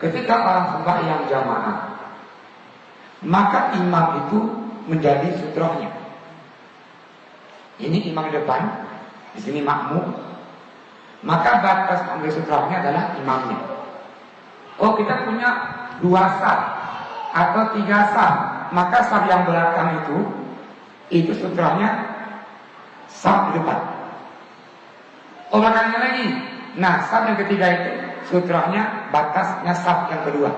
ketika orang sembahyang jamaah, maka imam itu menjadi sutrohnya. Ini imam depan, di sini makmum. Maka batas ambil sutrohnya adalah imamnya. Oh, kita punya 2 saf atau 3 saf, maka saf yang belakang itu sutrohnya saf di depan. Oh, belakangnya lagi. Nah, saf yang ketiga itu sutrohnya batasnya saf yang kedua.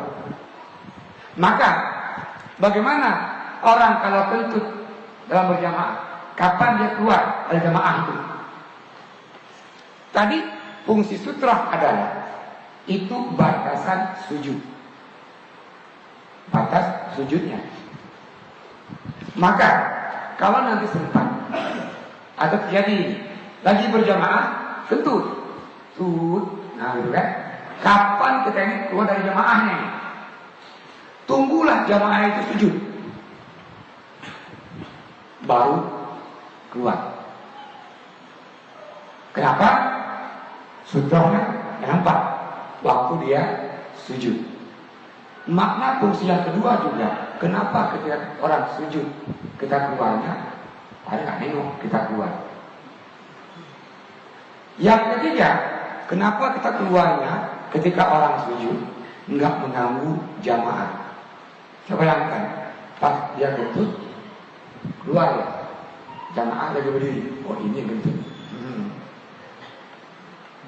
Maka bagaimana orang kalau kentut dalam berjamaah? Kapan dia keluar dari jamaah itu? Tadi fungsi sutroh adalah itu batasan sujud, batas sujudnya. Maka kalau nanti sempat atau terjadi lagi berjamaah kentut, nah gitu kan? Kapan kita ini keluar dari jamaahnya? Tunggulah jamaah itu sujud, baru keluar. Kenapa? Sutrohnya nampak waktu dia sujud. Makna fungsi yang kedua juga, kenapa ketika orang sujud kita keluarnya, ada nggak nengok kita keluar. Yang ketiga, kenapa kita keluarnya ketika orang sujud nggak mengganggu jamaah. Coba bayangkan, pas dia kentut keluar ya, jamaah lagi berdiri, oh ini kentut,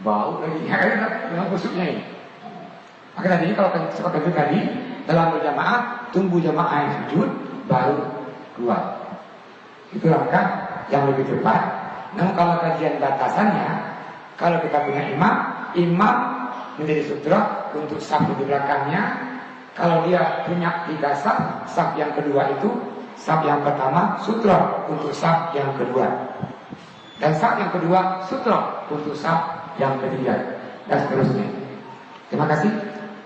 bau lagi, ya kan dengan busuknya ini. Maka tadi kalau kentut tadi dalam berjamaah, tunggu jamaah yang sujud baru keluar. Itu langkah yang lebih tepat. Namun kalau kajian batasannya, kalau kita punya imam menjadi sutroh untuk saf di belakangnya. Kalau dia punya 3 saf yang kedua itu, saf yang pertama sutroh untuk saf yang kedua, dan saf yang kedua sutroh untuk saf yang ketiga, dan seterusnya. Terima kasih.